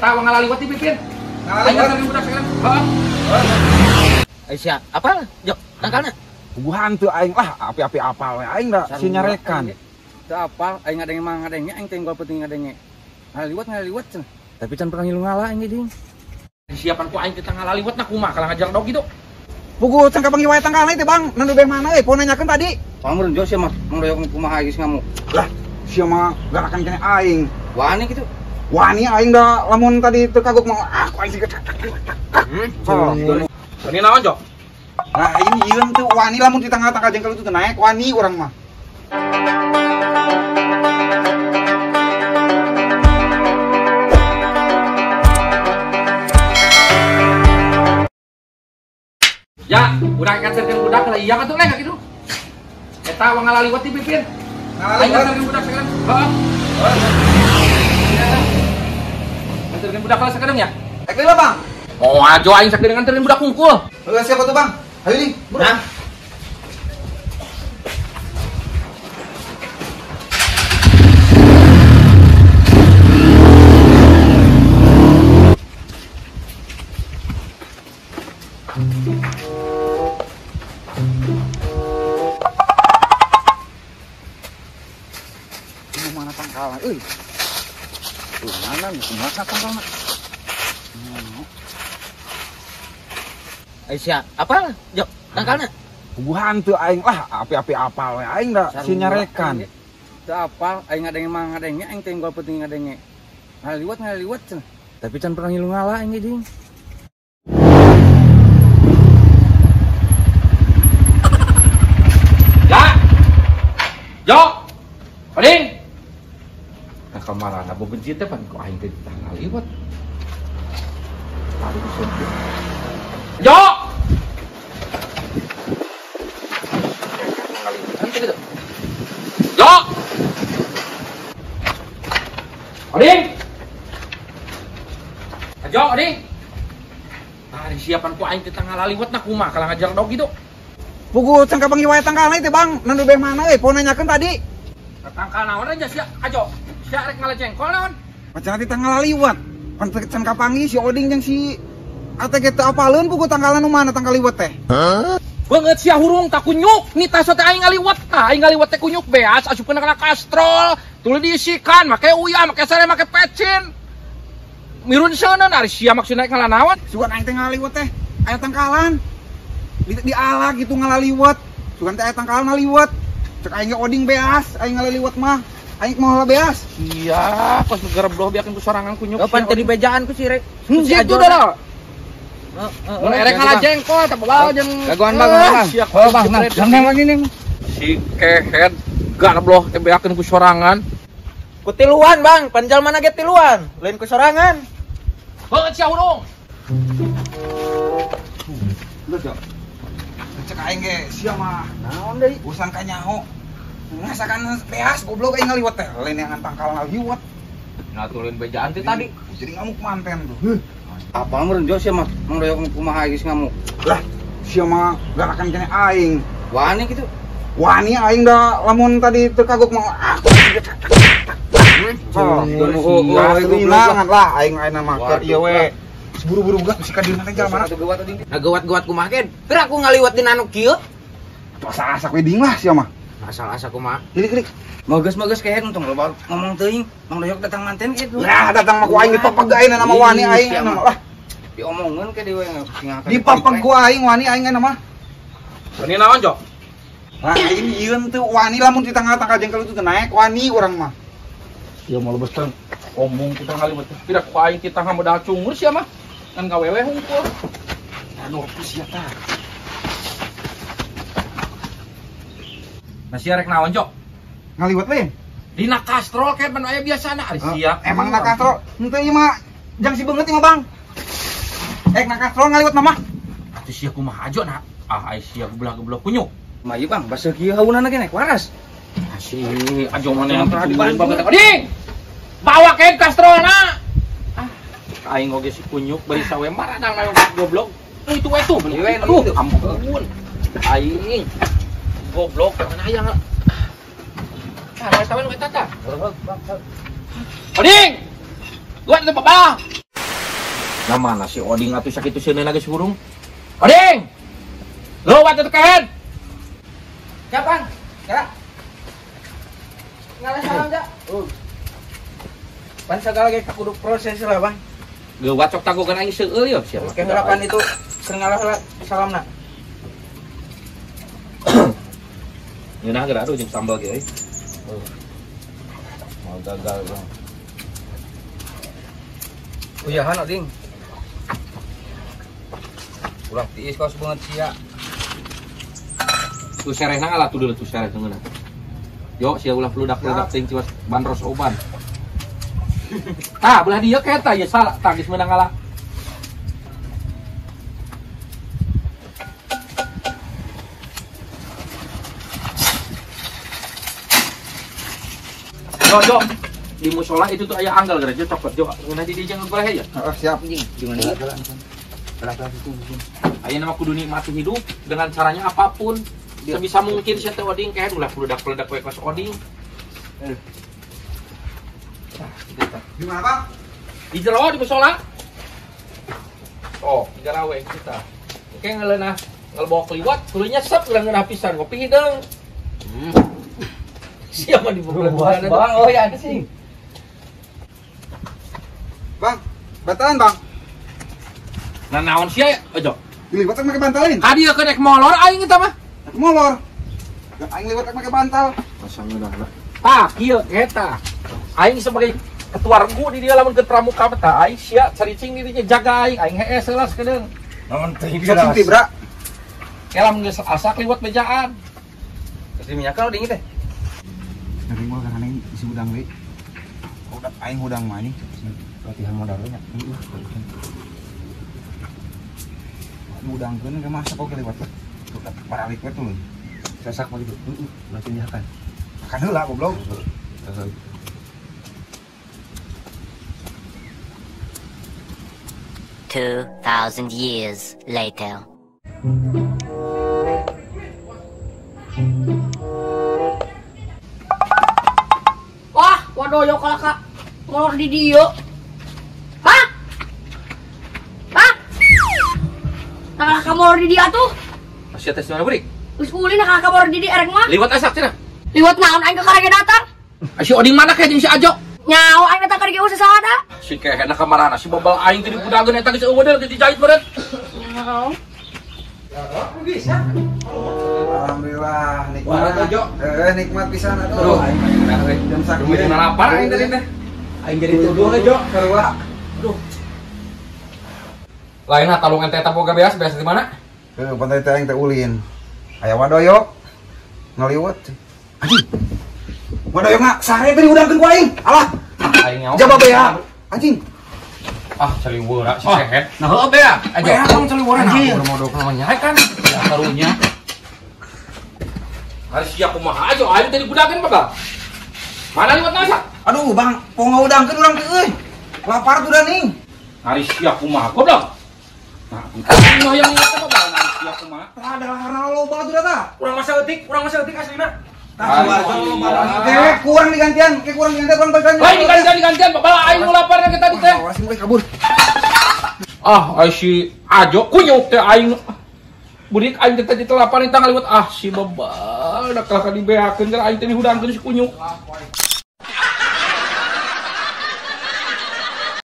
Eta ngalaliwat ti Pipin. Ngalaliwat budak sekarang. Heeh. Sia, apa? Jok, tangkalna. Gua hantu aing lah, api-api apal we aing da sinyarekan. Teu apal, aing ngadenge mah ngadenge, aing teh gol penting ngadenge. Ngalaliwat cenah. Tapi can pernah ngilu ngala aing geuning. Siapan ku aing teh ngalaliwat na kumaha kalah ngajar dog gitu. Pugu can kabangi wae tangkalna teh Bang, nu beh mana euy, poe nanyakeun tadi. Pameureun jo sia mah, mang doyok kumaha geus ngamuk. Lah, sia mah garakan kene aing. Wani gitu. Wani aing da lamun tadi teu kagok mah aku aing siga. Ini naon jo? Nah, ini ieu teh wani lamun di tanggal-tanggal jengkel itu teh naik wani urang mah. Ya, udah kancerkeun budak lah iya atuh leh gitu. Eta ngalaliwat ti Pipin. Aing kancerkeun budak sekarang. Heeh. Kancerkeun budak lah sekarang ya. Ek lila Bang. Oh, ajo aing sakedeung nganterin budak hungkul. Heuh siapa tuh Bang? Ayo nih, budak. Mana tangkalan euy. Mana kumaha tangkalna? Sia, apa? Jok, tangkalna. Gua hantu aing lah, api-api apal we aing da sinyarekan. Teu apal, aing ngadenge mah ngadenge, aing teh gol penting ngadenge. Ngaliwat cenah. Tapi can pernah ngilu ngala aing geuning. Ya. Jo. Pading. Nah, kamarana bebenci teh pan ku aing teh ngaliwat. Aduh, sempit. Jo. Jo. Ading. Ajo, ading. Tadi siapan ku aing teh ngalaliwat na kumaha kalah ngajar dog gitu. Pugu can kabangi wae tangkalna teh Bang, nu beh mana euy, poe nanyakeun tadi. Tangkal naon aja sia, ajo. Sia rek ngalecengkol naon? Macan teh ngalaliwat. Pan can kapangi si Oding jeung si ATG teu apaleun pugu tangkalna nu mana tangkal liwat teh. Beungeut sia hurung tak kunyuk, nita teh aing ngaliwat. Aing ngaliwat teh kunyuk beas asupkeun kana kastrol, tuluy diisikan, make uyah, make sare, make pecin. Mirun seuneun ari sia maksudna kalah naon? Sugan aing teh ngaliwat teh aya tangkalan. Di alag gitu ngalaliwat. Sugan teh aya tangkalan ngaliwat. Cek aing ge Oding beas, aing ngalaliwat mah. Aing moal beas. Iya, pas gerebloh biakeun ku sorangan kunyuk. Kapan tadi bejaan ku si Rek? Si Ajo dah. Mun erek ngalah jengkol teh bawa jeung Gagoan Bang. Oh Bang, nah, jang lagi nih. Si kehet gerebloh teh biakeun ku sorangan. Ku tiluan Bang, panjal mana ge tiluan, lain ku sorangan. Beungeut sia hurung. Geus yo. Cek aing ge sia mah naon deui urusan ka nyaho. Ngasakan beas goblok aing ngaliwat teh, lain yang tangkal ngaliwat. Nah turun bejaan teh tadi. Jadi ngamuk manten tuh. Apa meureun jo sia mah, mang doyok kumaha geus ngamuk. Lah, sia mah garakan kene aing. Wani gitu. Wani aing da lamun tadi teu kagok mah aku. Inangan lah aing ayeuna mah keur ieu we. Buru-buru gak si kadina teh jalan mana? Ngagewat-gewat kumaha ge? Keur aku ngaliwat dina anu kieu. Asa-asa wedding lah sia mah. Asal-asa kumaha? Klik. Mageus kehet untung loba ngomong teuing, mang doyok datang manten gitu. Nah, datang mah ku aing dipapagaeun nama wani aing mah lah. Diomongkeun ke dewe ngakan. Dipapag ku aing wani aing mah. Ini naon, Jo? Nah, ini ieu teh wani lamun di tanggal-tanggal jengkel itu teh naik wani urang mah. Ieu mah lebestan omong kita ngaliwat. Tidak ku aing kita modal cungur sia mah. Kan gawewe hungkul. Anu sia tah. Nah sia rek naon, Jo? Ngaliwat lain. Dina kastrol kayak pan aya biasana ari sia. Emang na kastrol henteu ieu mah jang si beungeut ieu mah Bang. Na kastrol ngaliwat mah. Atuh sia kumaha Jo na? Ah ai sia geblak-geblak kunyuk. Mah ieu Bang, basa kieu haunana ge naik waras. Si Ajo mana yang pernah dibantu Ding. Bawa ke kastrolna. Aing oge si kunyuk bari sawe maradang na goblok. Itu beli. Aduh, ampun. Aing goblok mana aya nga. Ah, sawe nu eta tah. Ading. Gua teh bapak. Nah mana si Oding atuh sakitu seuneuna geus hurung. Oding! Leuwat teh kahen. Ya, Bang. Ya. Ngalah salam, Ja. Pan sagala ge kudu proses lah, Bang. Leuwat cok tagogan aing seueul yo sia. Oke, harapan itu sengalah salamna. Ngeunah geura atuh jeung sambal ge euy. Mau gagal, Bang. Uyahan, Oding. Ulah tiis kos banget sia. Tu serehna ngalah tuh dulu tu sereh ngeunah. Yo sia ulah peludak-peludak teuing ciwas bandros oban. Ah, belah dia keta ya salah tagis menang ngalah. Jo, di musola itu tuh aya anggal gara copot jo. Ngeunah di jangan boleh ya. Oh, siap anjing. Gimana ya? Aya nama kudu nikmati hidup dengan caranya apapun. Sebisa mungkin saya teh Oding kayak ulah peludak-peludak we kos Oding. Gimana, Bang? Di jero di musola. Oh, di garawe kita. Oke ngeleunah ngelbawa kliwat, kulunya sep urang ngeunah pisan kopi hideung. Siapa di bulan Bang, oh ya sih. Bang, bantalan, Bang. Nah naon sia ya? Ojo. Diliwat make bantalin. Kadi ke nek molor aing eta mah. Molor. Gak aing liwat make bantal. Masang udah. Tah, kieu eta. Aing sebagai ketua regu di dia lamun ke pramuka tah aing sia caricing dirinya jaga aing hees heula sakedeung. Naon teh Sok sih, Bra. Kelam geus asa liwat bejaan. Terus minyakan Oding teh. Dari gua kan aing isi udang we. Udah aing udang mah nih. Latihan modal nya. Udang keun ge masak kok liwat. Udah paralik we tuh. Sasak mah gitu. Berarti minyakan. Makan heula goblok. 2,000 years later. Wah, wadoyo kalaka ngolor di dieu. Hah? Hah? Nakaka molor di dia tuh. Sia teh mana beurik? Geus uli nakaka molor di dia erek mah. Liwat asak cenah. Liwat naon aing ke karege datang? Si Oding mana kayak jeung si Ajo? Nyaho aing datang ka dieu sasada. Si kehena kamarana si babal aing teh dibudageun eta geus eueuh deui dijahit beureut. Nyaho. Alhamdulillah Wah, nikmat. Jo. Nikmat pisan Aduh, atuh. aing mah we. Jam sakit. Duit lapar aing tadi teh. Aing jadi tuduh we, Jo. Sarua. Aduh. Lainna talung ente eta boga beas di mana? Ke pantai teh aing teh ulin. Aya wadoyo. Ngaliwat. Anjing. Wadoyo ngak sare teh diudangkeun ku aing. Alah. Aing nyawa. Jaba bea. Anjing. Ah, caliweura si sehet. Nah, heuh bea. Aja. Bea caliweura nah. Udah modok namanya kan. Ya karunya. Harus siap kumaha aja, aing tadi budakeun bagal. Mana liwat nasa? Aduh, Bang, poe ngaudangkeun urang teh euy. Lapar tuh dah nih. Hari siap kumaha goblok. Nah, kita yang lihat apa bae hari siap kumaha. Ada karena loba tuh dah tah. Kurang masa etik aslina. Kurang digantian, kurang balikan. Lain digantian, bapak aing mau lapar kita tadi teh. Awas mulai kabur. Ah, si Ajo kunyuk teh aing. Budik aing teh tadi lapar tanggal liwat si babal da kakak dibeakeun aing teh dihudangkeun si kunyuk.